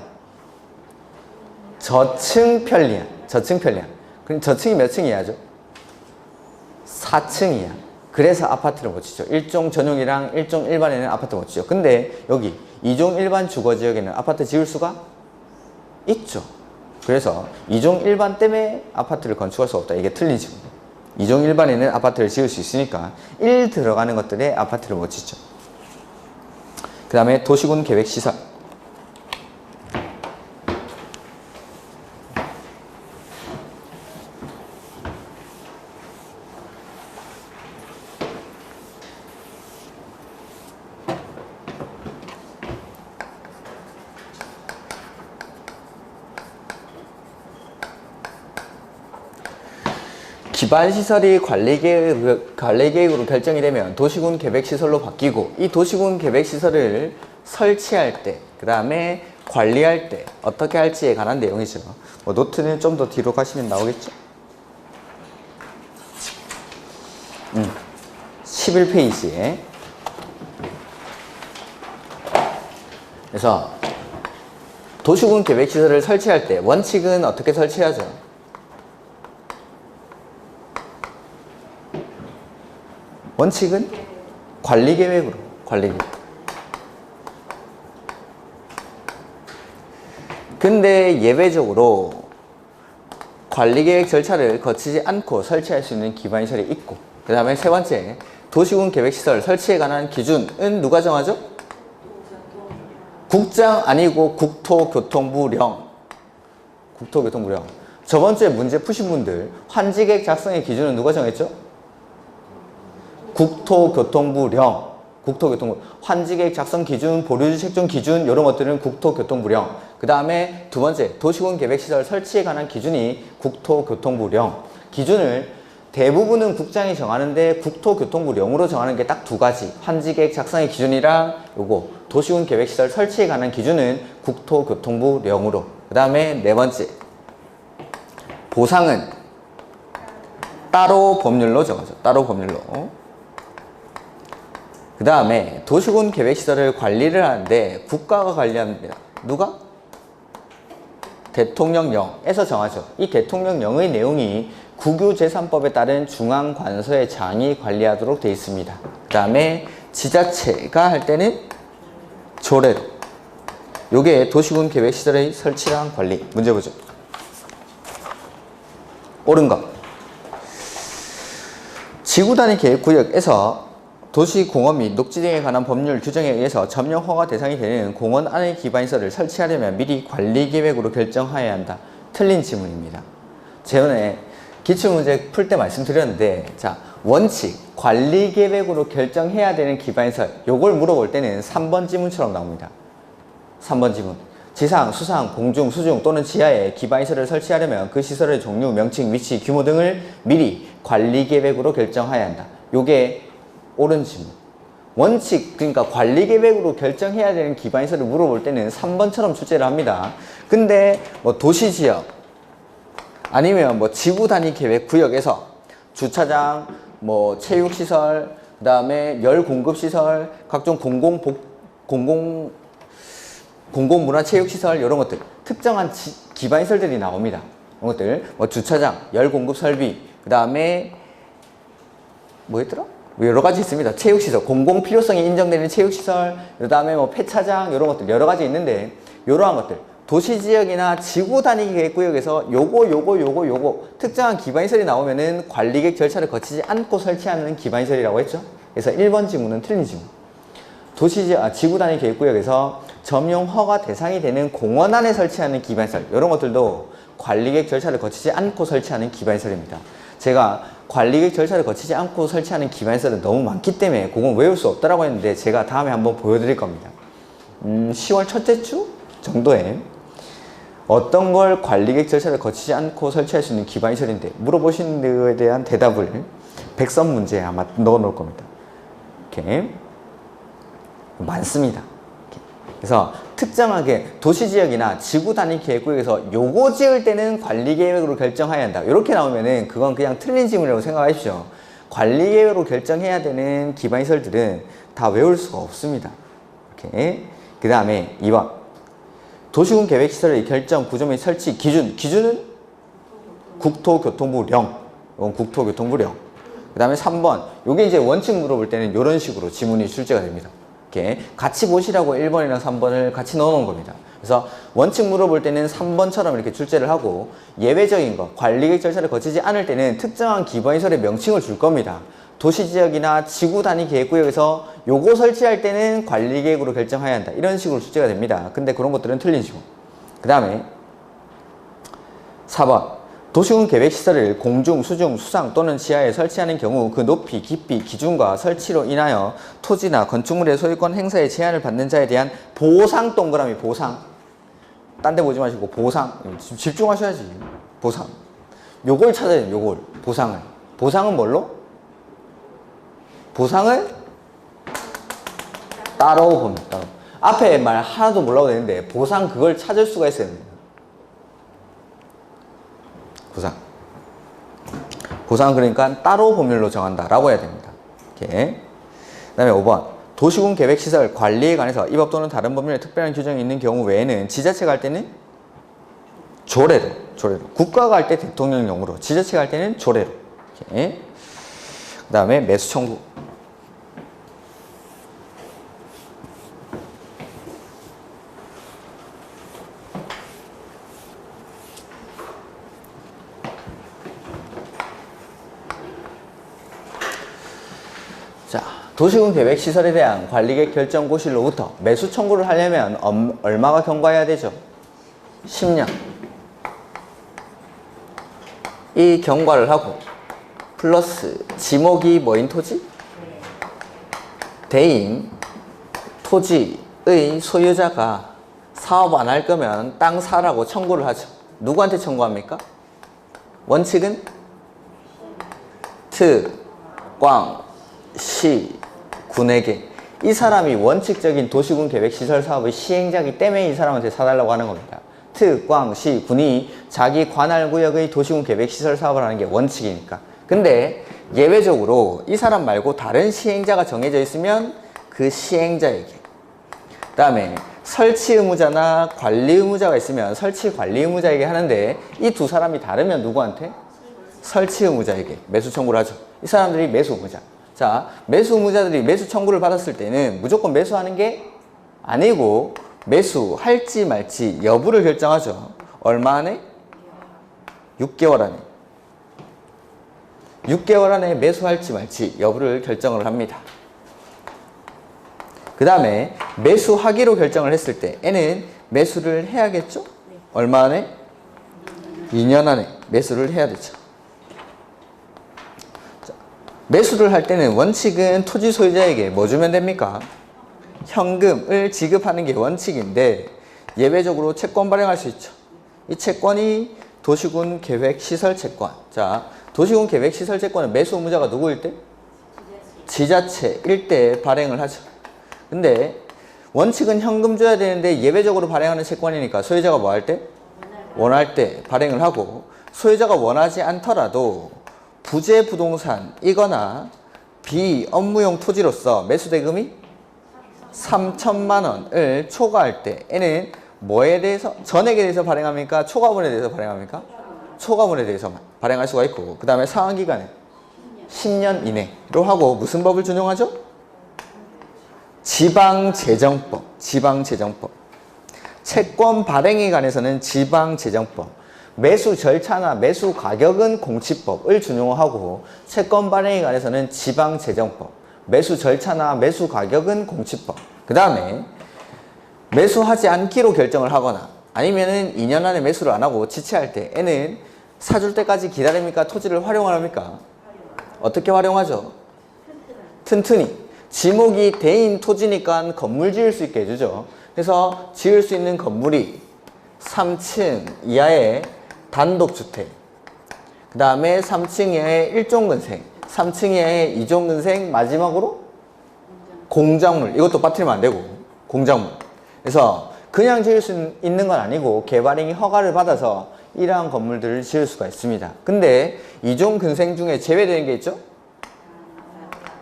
저층 편리한. 그럼 저층이 몇 층이야죠? 4층이야. 그래서 아파트를 못 짓죠. 일종 전용이랑 일종 일반에는 아파트 못 짓죠. 근데 여기 2종 일반 주거지역에는 아파트 지을 수가 있죠. 그래서 2종 일반 때문에 아파트를 건축할 수 없다. 이게 틀리죠. 2종 일반에는 아파트를 지을 수 있으니까 1 들어가는 것들에 아파트를 못 짓죠. 그 다음에 도시군 계획시설. 기반시설이 관리계획으로 결정이 되면 도시군 계획시설로 바뀌고, 이 도시군 계획시설을 설치할 때, 그 다음에 관리할 때 어떻게 할지에 관한 내용이죠. 뭐 노트는 좀 더 뒤로 가시면 나오겠죠. 11페이지에. 그래서 도시군 계획시설을 설치할 때 원칙은 어떻게 설치하죠? 원칙은 관리계획으로. 근데 예외적으로 관리계획 절차를 거치지 않고 설치할 수 있는 기반시설이 있고, 그 다음에 세 번째, 도시군 계획시설 설치에 관한 기준은 누가 정하죠? 국장 아니고 국토교통부령. 국토교통부령. 저번 주에 문제 푸신 분들 환지계획 작성의 기준은 누가 정했죠? 국토교통부령. 국토교통부. 환지계획 작성 기준, 보류지 책정 기준 이런 것들은 국토교통부령. 그 다음에 두 번째, 도시군 계획시설 설치에 관한 기준이 국토교통부령. 기준을 대부분은 국장이 정하는데 국토교통부령으로 정하는 게 딱 두 가지. 환지계획 작성의 기준이랑 요거 도시군 계획시설 설치에 관한 기준은 국토교통부령으로. 그 다음에 네 번째, 보상은 따로 법률로 정하죠. 따로 법률로. 그 다음에 도시군 계획시설을 관리를 하는데 국가가 관리합니다. 누가? 대통령령에서 정하죠. 이 대통령령의 내용이 국유재산법에 따른 중앙관서의 장이 관리하도록 되어 있습니다. 그 다음에 지자체가 할 때는 조례로. 요게 도시군 계획시설의 설치랑 관리. 문제 보죠. 옳은 것. 지구단위 계획구역에서 도시공원 및 녹지 등에 관한 법률 규정에 의해서 점령 허가 대상이 되는 공원 안의 기반시설을 설치하려면 미리 관리계획으로 결정하여야 한다. 틀린 지문입니다. 전에 기출문제 풀 때 말씀드렸는데, 자, 원칙, 관리계획으로 결정해야 되는 기반시설, 요걸 물어볼 때는 3번 지문처럼 나옵니다. 3번 지문. 지상, 수상, 공중, 수중 또는 지하에 기반시설을 설치하려면 그 시설의 종류, 명칭, 위치, 규모 등을 미리 관리계획으로 결정해야 한다. 요게 옳은 지문. 원칙, 그러니까 관리계획으로 결정해야 되는 기반시설을 물어볼 때는 3번처럼 출제를 합니다. 근데 뭐 도시지역 아니면 뭐 지구단위 계획 구역에서 주차장, 뭐 체육시설, 그 다음에 열공급시설, 각종 공공문화체육시설 이런 것들 특정한 기반시설들이 나옵니다. 이런 것들 뭐 주차장, 열공급설비, 그 다음에 뭐였더라? 여러 가지 있습니다. 체육시설, 공공필요성이 인정되는 체육시설, 그 다음에 뭐 폐차장 이런 것들 여러 가지 있는데, 이러한 것들 도시지역이나 지구단위 계획구역에서 요거 특정한 기반시설이 나오면은 관리계획 절차를 거치지 않고 설치하는 기반시설이라고 했죠. 그래서 1번 지문은 틀린 지문. 지구단위 계획구역에서 점용 허가 대상이 되는 공원 안에 설치하는 기반시설 이런 것들도 관리계획 절차를 거치지 않고 설치하는 기반시설입니다. 제가 관리계획 절차를 거치지 않고 설치하는 기반시설은 너무 많기 때문에 그건 외울 수 없다라고 했는데, 제가 다음에 한번 보여드릴 겁니다. 10월 첫째 주 정도에 어떤 걸 관리계획 절차를 거치지 않고 설치할 수 있는 기반시설인데 물어보신 데에 대한 대답을 백선 문제에 아마 넣어 놓을 겁니다. 이렇게 많습니다. 이렇게. 그래서 특정하게 도시지역이나 지구단위 계획구역에서 요거 지을 때는 관리계획으로 결정해야 한다. 이렇게 나오면은 그건 그냥 틀린 지문이라고 생각하십시오. 관리계획으로 결정해야 되는 기반시설들은 다 외울 수가 없습니다. 이렇게. 그 다음에 2번. 도시군 계획시설의 결정, 구조 및 설치 기준은 국토교통부령. 이건 국토교통부령. 그 다음에 3번. 요게 이제 원칙 물어볼 때는 이런 식으로 지문이 출제가 됩니다. 이렇게 같이 보시라고 1번이랑 3번을 같이 넣어 놓은 겁니다. 그래서 원칙 물어볼 때는 3번처럼 이렇게 출제를 하고, 예외적인 거, 관리계획 절차를 거치지 않을 때는 특정한 기반시설의 명칭을 줄 겁니다. 도시지역이나 지구단위 계획구역에서 요거 설치할 때는 관리계획으로 결정해야 한다. 이런 식으로 출제가 됩니다. 근데 그런 것들은 틀린 지문. 그 다음에 4번. 도시군 계획시설을 공중, 수중, 수상 또는 지하에 설치하는 경우 그 높이, 깊이, 기준과 설치로 인하여 토지나 건축물의 소유권 행사에 제한을 받는 자에 대한 보상, 동그라미 보상. 딴 데 보지 마시고 보상. 집중하셔야지. 보상. 요걸 찾아야 돼요. 요걸. 보상을. 보상은 뭘로? 보상을 따로 봅니다. 따로. 앞에 말 하나도 몰라도 되는데 보상 그걸 찾을 수가 있어야 됩니다. 보상. 보상은 그러니까 따로 법률로 정한다라고 해야 됩니다. 이렇게. 그 다음에 5번. 도시군 계획시설 관리에 관해서 이 법 또는 다른 법률에 특별한 규정이 있는 경우 외에는 지자체가 할 때는 조례로. 국가가 할 때 대통령령으로, 지자체가 할 때는 조례로. 이렇게. 그 다음에 매수 청구. 자, 도시군 계획 시설에 대한 관리객 결정 고시로부터 매수 청구를 하려면 얼마가 경과해야 되죠? 10년. 이 경과를 하고 플러스 지목이 뭐인 토지? 대인 토지의 소유자가 사업 안 할 거면 땅 사라고 청구를 하죠. 누구한테 청구합니까? 원칙은 트, 꽝, 시, 군에게. 이 사람이 원칙적인 도시군 계획시설 사업의 시행자이기 때문에 이 사람한테 사달라고 하는 겁니다. 트, 꽝, 시, 군이 자기 관할 구역의 도시군 계획시설 사업을 하는 게 원칙이니까. 근데 예외적으로 이 사람 말고 다른 시행자가 정해져 있으면 그 시행자에게, 그 다음에 설치 의무자나 관리 의무자가 있으면 설치 관리 의무자에게 하는데, 이 두 사람이 다르면 누구한테? 설치 의무자에게 매수 청구를 하죠. 이 사람들이 매수 의무자. 자, 매수 의무자들이 매수 청구를 받았을 때는 무조건 매수하는 게 아니고 매수할지 말지 여부를 결정하죠. 얼마 안에? 6개월 안에. 6개월 안에 매수할지 말지 여부를 결정을 합니다. 그 다음에 매수하기로 결정을 했을 때 N은 매수를 해야겠죠? 얼마 안에? 2년 안에 매수를 해야 되죠. 자, 매수를 할 때는 원칙은 토지 소유자에게 뭐 주면 됩니까? 현금을 지급하는 게 원칙인데 예외적으로 채권 발행할 수 있죠. 이 채권이 도시군 계획 시설 채권. 자, 도시군 계획 시설 채권은 매수 의무자가 누구일 때? 지자체일 때 발행을 하죠. 근데 원칙은 현금 줘야 되는데 예외적으로 발행하는 채권이니까 소유자가 뭐 할 때? 원할 때 발행을 하고, 소유자가 원하지 않더라도 부재 부동산이거나 비업무용 토지로서 매수 대금이 3천만 원을 초과할 때 N은 뭐에 대해서? 전액에 대해서 발행합니까? 초과분에 대해서 발행합니까? 초과분에 대해서 발행할 수가 있고, 그 다음에 상환기간은 10년 이내로 하고, 무슨 법을 준용하죠? 지방재정법. 지방재정법. 채권 발행에 관해서는 지방재정법. 매수 절차나 매수 가격은 공치법을 준용하고, 채권 발행에 관해서는 지방재정법. 매수 절차나 매수 가격은 공치법. 그 다음에 매수하지 않기로 결정을 하거나 아니면은 2년 안에 매수를 안 하고 지체할 때 N은 사줄 때까지 기다립니까? 토지를 활용합니까? 어떻게 활용하죠? 튼튼히. 지목이 대인 토지니까 건물 지을 수 있게 해주죠. 그래서 지을 수 있는 건물이 3층 이하의 단독주택, 그 다음에 3층 이하의 1종근생, 3층 이하의 2종근생, 마지막으로 공작물. 이것도 빠뜨리면 안 되고 공작물. 그래서 그냥 지을 수 있는 건 아니고 개발행위 허가를 받아서 이러한 건물들을 지을 수가 있습니다. 근데 2종근생 중에 제외되는 게 있죠?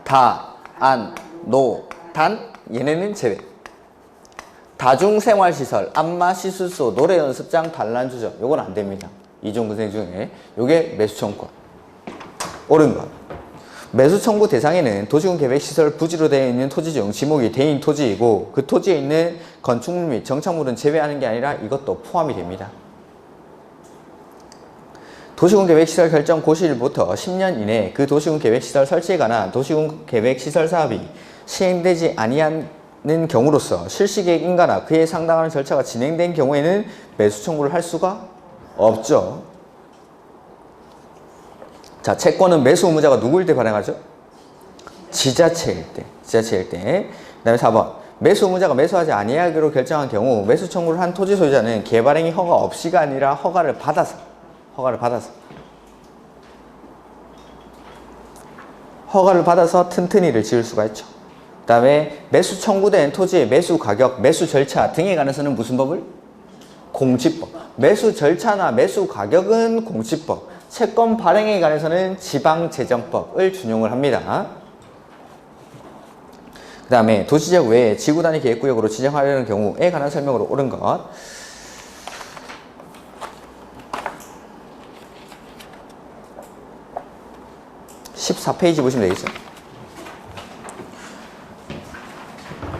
다, 안, 노, 단, 얘네는 제외. 다중생활시설, 안마, 시술소, 노래연습장, 단란주점, 요건 안 됩니다. 이종근생 중에. 요게 매수청구. 옳은 것. 매수청구 대상에는 도시군 계획시설 부지로 되어 있는 토지 중 지목이 대인 토지이고, 그 토지에 있는 건축물 및 정착물은 제외하는 게 아니라 이것도 포함이 됩니다. 도시군 계획시설 결정 고시일부터 10년 이내에 그 도시군 계획시설 설치에 관한 도시군 계획시설 사업이 시행되지 아니하는 경우로서 실시계획 인가나 그에 상당하는 절차가 진행된 경우에는 매수 청구를 할 수가 없죠. 자, 채권은 매수 의무자가 누구일 때 발행하죠? 지자체일 때. 지자체일 때. 그 다음에 4번. 매수 의무자가 매수하지 아니하기로 결정한 경우 매수 청구를 한 토지 소유자는 개발행위 허가 없이가 아니라 허가를 받아서 튼튼이를 지을 수가 있죠. 그 다음에 매수 청구된 토지의 매수 가격, 매수 절차 등에 관해서는 무슨 법을? 공치법. 매수 절차나 매수 가격은 공치법. 채권 발행에 관해서는 지방재정법을 준용을 합니다. 그 다음에 도시지역 외에 지구단위 계획구역으로 지정하려는 경우에 관한 설명으로 옳은 것. 14페이지 보시면 되겠죠.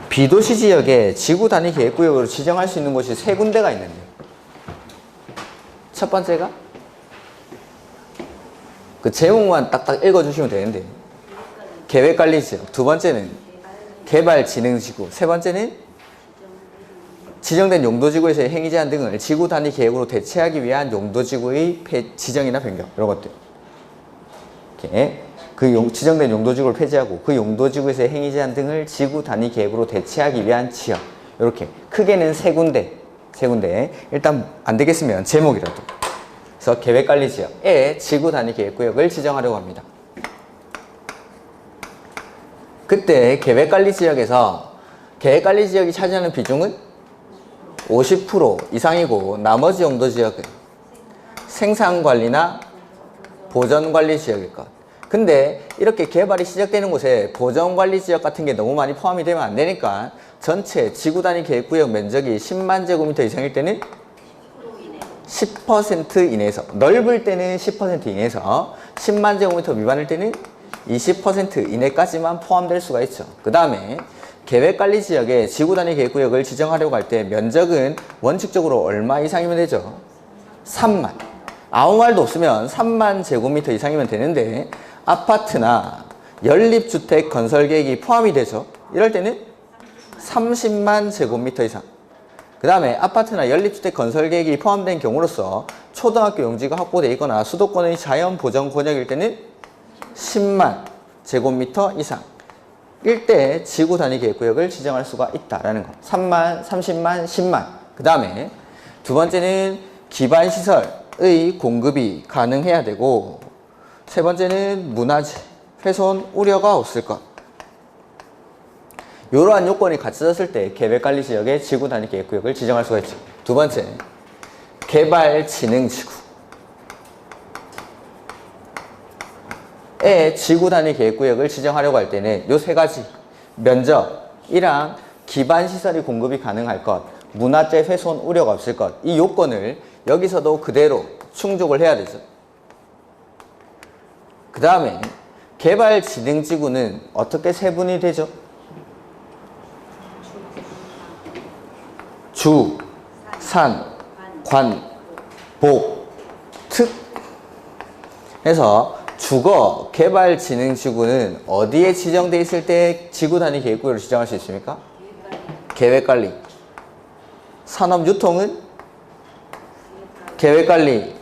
비도시 지역에 지구 단위 계획구역으로 지정할 수 있는 곳이 3군데가 있는데, 첫 번째가 그 제목만 딱딱 읽어주시면 되는데, 계획관리지역, 두 번째는 개발진흥지구, 세 번째는 지정된 용도지구에서의 행위제한 등을 지구 단위 계획으로 대체하기 위한 용도지구의 지정이나 변경, 이런 것들. 이렇게 지정된 용도지구를 폐지하고 그 용도지구에서의 행위제한 등을 지구 단위 계획으로 대체하기 위한 지역. 이렇게 크게는 세 군데. 일단 안 되겠으면 제목이라도. 그래서 계획관리지역에 지구 단위 계획구역을 지정하려고 합니다. 그때 계획관리지역에서 계획관리지역이 차지하는 비중은 50% 이상이고 나머지 용도지역은 생산관리나 보전관리지역일 것. 근데 이렇게 개발이 시작되는 곳에 보전관리지역 같은 게 너무 많이 포함이 되면 안 되니까 전체 지구 단위 계획구역 면적이 10만 제곱미터 이상일 때는 10% 이내에서, 넓을 때는 10% 이내에서 10만 제곱미터 미만일 때는 20% 이내까지만 포함될 수가 있죠. 그 다음에 계획관리지역에 지구 단위 계획구역을 지정하려고 할 때 면적은 원칙적으로 얼마 이상이면 되죠? 3만. 아무 말도 없으면 3만 제곱미터 이상이면 되는데 아파트나 연립주택 건설 계획이 포함이 되죠. 이럴 때는 30만 제곱미터 이상. 그 다음에 아파트나 연립주택 건설 계획이 포함된 경우로서 초등학교 용지가 확보되어 있거나 수도권의 자연 보전 권역일 때는 10만 제곱미터 이상 일 때 지구 단위 계획구역을 지정할 수가 있다라는 거. 3만, 30만, 10만. 그 다음에 두 번째는 기반시설의 공급이 가능해야 되고, 세 번째는 문화재 훼손 우려가 없을 것. 이러한 요건이 갖춰졌을 때 계획관리지역의 지구 단위 계획구역을 지정할 수가 있죠. 두 번째, 개발진흥지구. 지구 단위 계획구역을 지정하려고 할 때는 요 세 가지 면적이랑 기반시설이 공급이 가능할 것, 문화재 훼손 우려가 없을 것, 이 요건을 여기서도 그대로 충족을 해야 되죠. 그 다음에 개발진흥지구는 어떻게 세분이 되죠? 주, 산, 관, 복, 특. 해서 주거 개발진흥지구는 어디에 지정되어 있을 때 지구 단위 계획구역을 지정할 수 있습니까? 계획관리. 산업유통은 계획관리,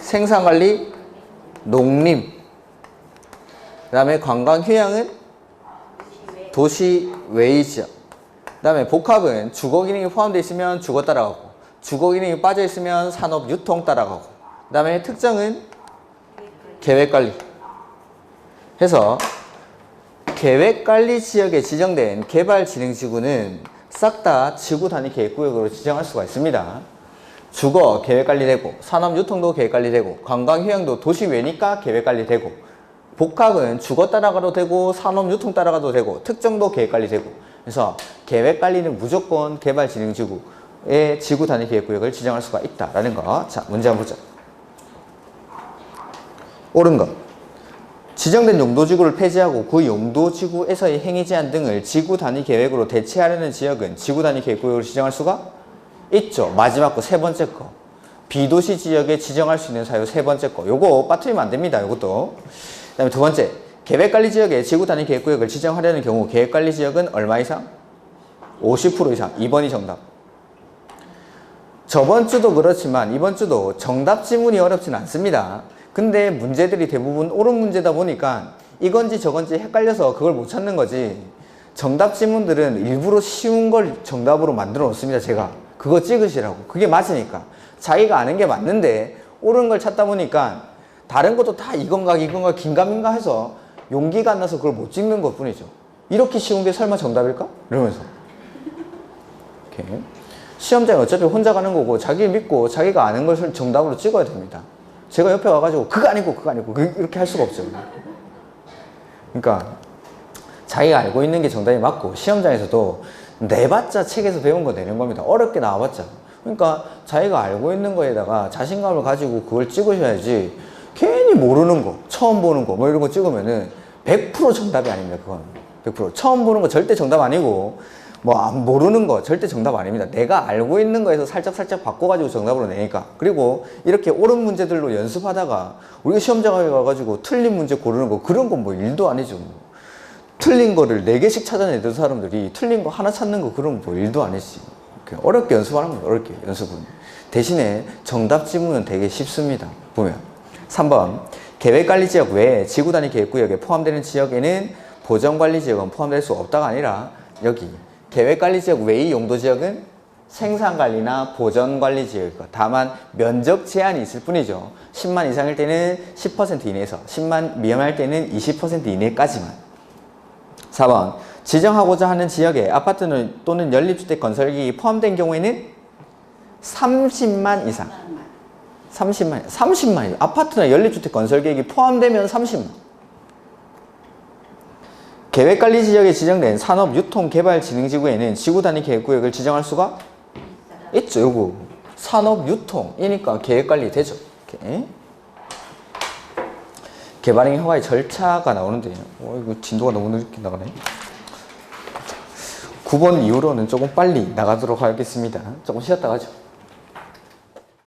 생산관리, 농림. 그 다음에 관광휴양은 도시외지역. 그 다음에 복합은 주거기능이 포함되어 있으면 주거 따라가고, 주거기능이 빠져 있으면 산업유통 따라가고, 그 다음에 특정은 계획관리. 해서 계획관리 지역에 지정된 개발진흥지구는 싹 다 지구 단위 계획구역으로 지정할 수가 있습니다. 주거 계획관리되고, 산업유통도 계획관리되고, 관광휴양도 도시외니까 계획관리되고, 복합은 주거 따라가도 되고, 산업유통 따라가도 되고, 특정도 계획관리되고. 그래서 계획관리는 무조건 개발진흥지구의 지구 단위 계획구역을 지정할 수가 있다라는 거. 자, 문제 한번 보자. 옳은 것. 지정된 용도지구를 폐지하고 그 용도지구에서의 행위제한 등을 지구 단위 계획으로 대체하려는 지역은 지구 단위 계획구역으로 지정할 수가 있죠. 마지막 거, 세 번째 거. 비도시 지역에 지정할 수 있는 사유 세 번째 거. 요거 빠뜨리면 안 됩니다. 요것도. 그 다음에 두 번째. 계획관리 지역에 지구 단위 계획구역을 지정하려는 경우 계획관리 지역은 얼마 이상? 50% 이상. 2번이 정답. 저번 주도 그렇지만 이번 주도 정답 지문이 어렵진 않습니다. 근데 문제들이 대부분 옳은 문제다 보니까 이건지 저건지 헷갈려서 그걸 못 찾는 거지. 정답 지문들은 일부러 쉬운 걸 정답으로 만들어 놓습니다. 제가 그거 찍으시라고. 그게 맞으니까. 자기가 아는 게 맞는데 옳은 걸 찾다 보니까 다른 것도 다 이건가 긴가민가 해서 용기가 안 나서 그걸 못 찍는 것 뿐이죠. 이렇게 쉬운 게 설마 정답일까? 이러면서. 이렇게. 시험장에 어차피 혼자 가는 거고 자기 믿고 자기가 아는 것을 정답으로 찍어야 됩니다. 제가 옆에 와가지고 그거 아니고 이렇게 할 수가 없죠. 그러니까 자기가 알고 있는 게 정답이 맞고 시험장에서도 내봤자 책에서 배운 거 내는 겁니다. 어렵게 나와봤자. 그러니까 자기가 알고 있는 거에다가 자신감을 가지고 그걸 찍으셔야지 괜히 모르는 거, 처음 보는 거 뭐 이런 거 찍으면은 100% 정답이 아닙니다. 그건 100%. 처음 보는 거 절대 정답 아니고 뭐 모르는 거 절대 정답 아닙니다. 내가 알고 있는 거에서 살짝 바꿔가지고 정답으로 내니까. 그리고 이렇게 옳은 문제들로 연습하다가 우리가 시험장에 가가지고 틀린 문제 고르는 거 그런 건 뭐 일도 아니죠. 틀린 거를 4개씩 찾아내던 사람들이 틀린 거 하나 찾는 거 그러면 뭐 일도 안 했지. 어렵게 연습하는 거예요. 어렵게 연습은. 대신에 정답 지문은 되게 쉽습니다. 보면 3번 계획관리지역 외에 지구단위 계획구역에 포함되는 지역에는 보전관리지역은 포함될 수 없다가 아니라 여기 계획관리지역 외의 용도지역은 생산관리나 보전관리지역이고 다만 면적 제한이 있을 뿐이죠. 10만 이상일 때는 10% 이내에서 10만 미만일 때는 20% 이내까지만. 4번 지정하고자 하는 지역에 아파트는 또는 연립주택 건설기획이 포함된 경우에는 30만 이상. 30만이죠. 아파트나 연립주택 건설계획이 포함되면 30만. 계획관리지역에 지정된 산업유통개발진흥지구에는 지구단위 계획구역을 지정할 수가 있죠. 요거 산업유통이니까 계획관리 되죠. 이렇게. 개발행 허가의 절차가 나오는데 이거 진도가 너무 늦게 나가네. 9번 이후로는 조금 빨리 나가도록 하겠습니다. 조금 쉬었다 가죠.